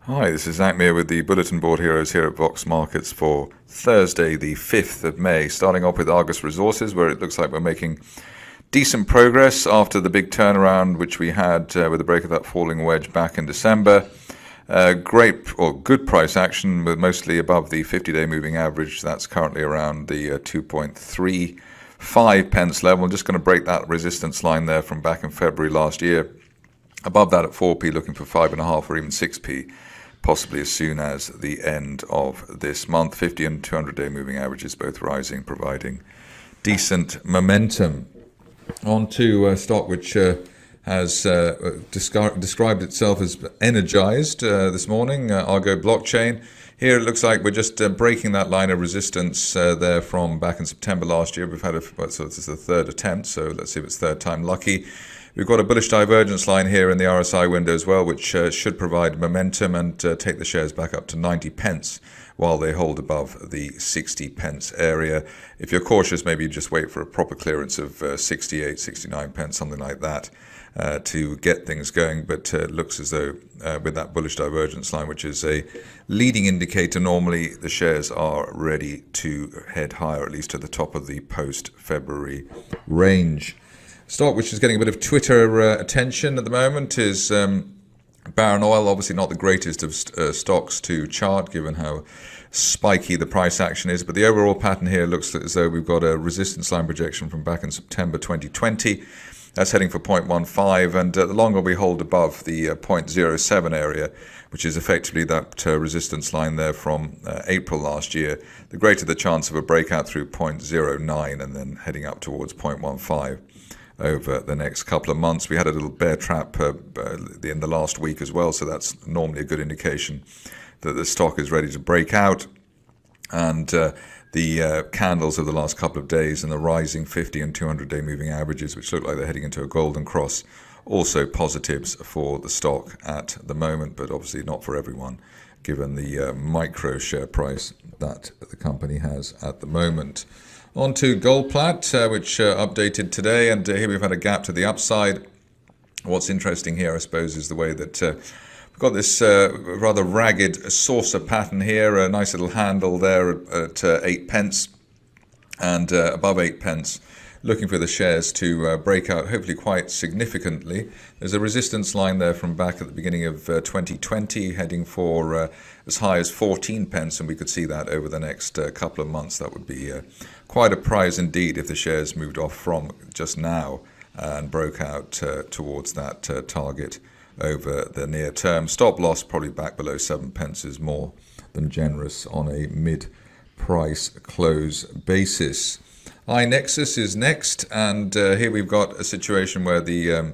Hi, this is Zak Mir with the Bulletin Board Heroes here at Vox Markets for Thursday, the 5th of May. Starting off with Argos Resources, where it looks like we're making decent progress after the big turnaround which we had with the break of that falling wedge back in December. Good price action, with mostly above the 50-day moving average. That's currently around the 2.35 pence level. I'm just going to break that resistance line there from back in February last year. Above that at 4p, looking for 5.5 or even 6p. Possibly as soon as the end of this month. 50 and 200-day moving averages both rising, providing decent momentum. On to a stock which has described itself as energized this morning, Argo Blockchain. Here it looks like we're just breaking that line of resistance there from back in September last year. We've had so this is the third attempt, so let's see if it's third time lucky. We've got a bullish divergence line here in the RSI window as well, which should provide momentum and take the shares back up to 90 pence while they hold above the 60 pence area. If you're cautious, maybe you just wait for a proper clearance of 68, 69 pence, something like that, to get things going. But it looks as though with that bullish divergence line, which is a leading indicator, normally the shares are ready to head higher, at least to the top of the post-February range. Stock which is getting a bit of Twitter attention at the moment is Barron Oil. Obviously not the greatest of stocks to chart, given how spiky the price action is. But the overall pattern here looks as though we've got a resistance line projection from back in September 2020. That's heading for 0.15, and the longer we hold above the 0.07 area, which is effectively that resistance line there from April last year, the greater the chance of a breakout through 0.09 and then heading up towards 0.15. Over the next couple of months. We had a little bear trap in the last week as well, so that's normally a good indication that the stock is ready to break out. And the candles of the last couple of days and the rising 50 and 200-day moving averages, which look like they're heading into a golden cross, also positives for the stock at the moment, but obviously not for everyone, given the micro share price that the company has at the moment. On to Goldplat, which updated today, and here we've had a gap to the upside. What's interesting here, I suppose, is the way that we've got this rather ragged saucer pattern here, a nice little handle there at 8 pence, and above 8 pence, looking for the shares to break out, hopefully quite significantly. There's a resistance line there from back at the beginning of 2020, heading for as high as 14 pence, and we could see that over the next couple of months. That would be quite a prize indeed if the shares moved off from just now and broke out towards that target over the near term. Stop loss probably back below 7 pence is more than generous on a mid-price close basis. i-nexus is next, and here we've got a situation where the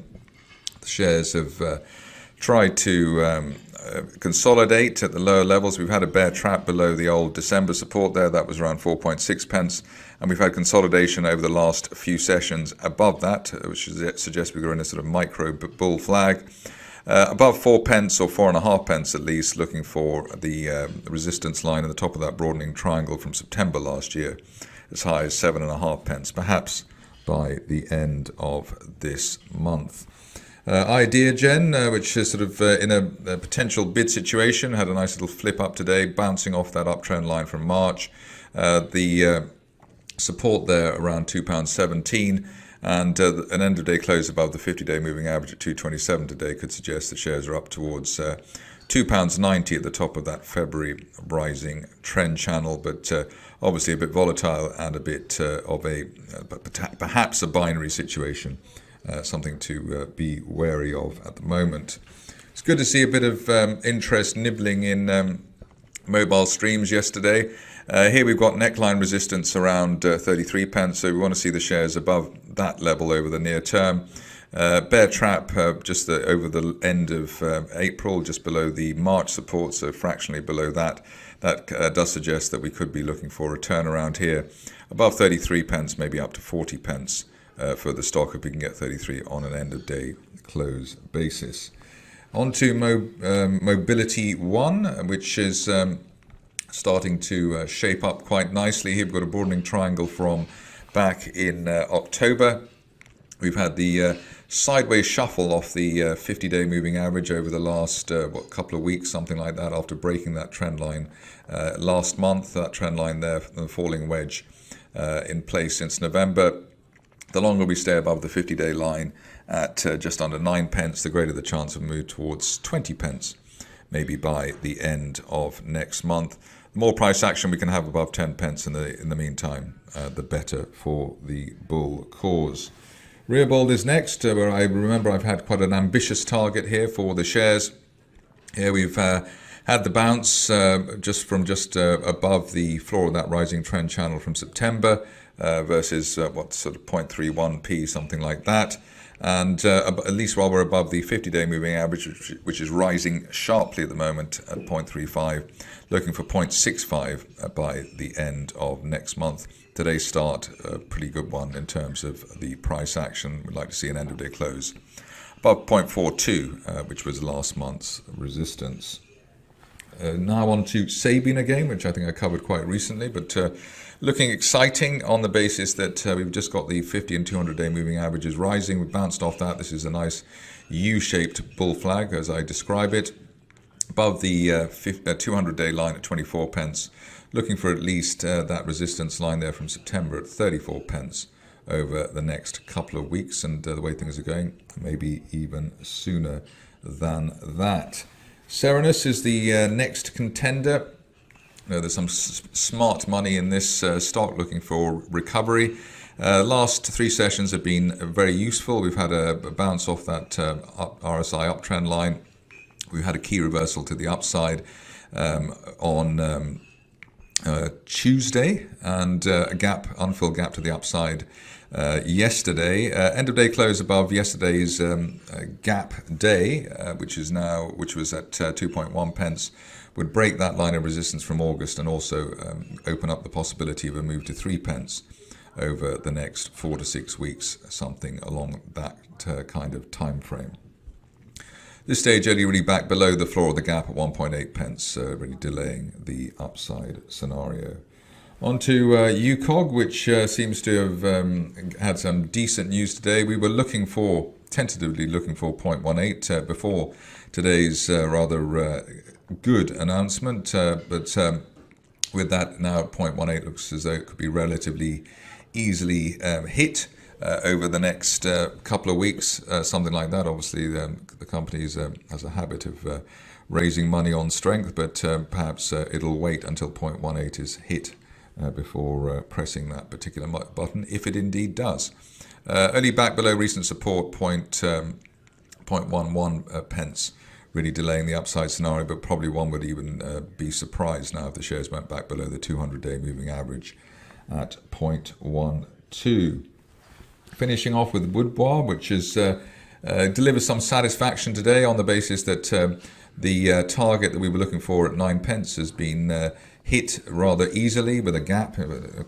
shares have tried to consolidate at the lower levels. We've had a bear trap below the old December support there. That was around 4.6 pence. And we've had consolidation over the last few sessions above that, which suggests we're in a sort of micro bull flag. Above 4 pence or 4.5 pence at least, looking for the resistance line at the top of that broadening triangle from September last year, as high as 7.5 pence, perhaps by the end of this month. Ideagen, which is sort of in a potential bid situation, had a nice little flip up today, bouncing off that uptrend line from March. The support there around £2.17, and an end of day close above the 50-day moving average at 2.27 today could suggest the shares are up towards £2.90 at the top of that February rising trend channel, but obviously a bit volatile and a bit of a perhaps a binary situation. Something to be wary of at the moment. It's good to see a bit of interest nibbling in mobile streams yesterday. Here we've got neckline resistance around 33 pence, so we want to see the shares above that level over the near term. Bear trap just over the end of April, just below the March support, so fractionally below that. That does suggest that we could be looking for a turnaround here. Above 33 pence, maybe up to 40 pence. For the stock, if we can get 33 on an end of day close basis. On to Mobility One, which is starting to shape up quite nicely. Here we've got a broadening triangle from back in October. We've had the sideways shuffle off the 50-day moving average over the last couple of weeks, something like that, after breaking that trend line last month. That trend line there, the falling wedge in place since November. The longer we stay above the 50-day line at just under 9 pence, the greater the chance of move towards 20 pence, maybe by the end of next month. The more price action we can have above 10 pence in the meantime, the better for the bull cause. Reabold is next, where I remember I've had quite an ambitious target here for the shares. Here we've had the bounce just above the floor of that rising trend channel from September versus sort of 0.31p, something like that. And at least while we're above the 50-day moving average, which is rising sharply at the moment at 0.35, looking for 0.65 by the end of next month. Today's start, a pretty good one in terms of the price action. We'd like to see an end-of-day close above 0.42, which was last month's resistance. Now on to Sabien again, which I think I covered quite recently, but looking exciting on the basis that we've just got the 50 and 200-day moving averages rising. We've bounced off that. This is a nice U-shaped bull flag, as I describe it, above the 200-day line at 24 pence. Looking for at least that resistance line there from September at 34 pence over the next couple of weeks, and the way things are going, maybe even sooner than that. Serinus is the next contender. There's some smart money in this stock looking for recovery. Last 3 sessions have been very useful. We've had a bounce off that RSI uptrend line. We've had a key reversal to the upside on Tuesday, and a unfilled gap to the upside yesterday. End of day close above yesterday's gap day, which was at 2.1 pence, would break that line of resistance from August and also open up the possibility of a move to 3 pence over the next 4 to 6 weeks, something along that kind of time frame. This stage only really back below the floor of the gap at 1.8 pence, really delaying the upside scenario. On to UKOG, which seems to have had some decent news today. We were tentatively looking for 0.18 before today's rather good announcement, but with that now at 0.18, it looks as though it could be relatively easily hit over the next couple of weeks, something like that. Obviously, the company has a habit of raising money on strength, but perhaps it'll wait until 0.18 is hit before pressing that particular button, if it indeed does. Only back below recent support, 0.11 pence, really delaying the upside scenario, but probably one would even be surprised now if the shares went back below the 200-day moving average at 0.12. Finishing off with Woodbois, which has delivered some satisfaction today on the basis that the target that we were looking for at 9 pence has been hit rather easily with a gap,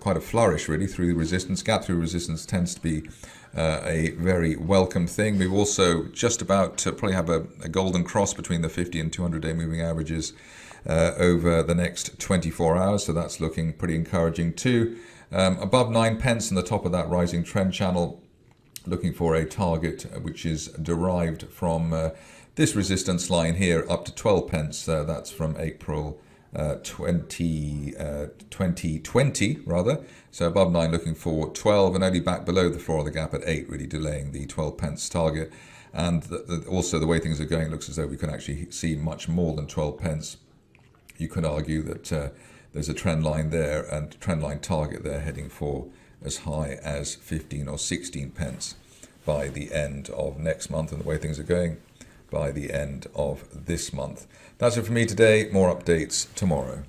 quite a flourish really through resistance. Gap through resistance tends to be a very welcome thing. We've also just about to probably have a golden cross between the 50 and 200-day moving averages over the next 24 hours, so that's looking pretty encouraging too. Above 9 pence in the top of that rising trend channel, looking for a target which is derived from this resistance line here up to 12 pence. That's from April 2020 rather. So above 9 looking for 12, and only back below the floor of the gap at 8, really delaying the 12 pence target. And also the way things are going, it looks as though we can actually see much more than 12 pence. You could argue that there's a trend line there and trend line target there heading for as high as 15 or 16 pence by the end of next month, and the way things are going, by the end of this month. That's it for me today. More updates tomorrow.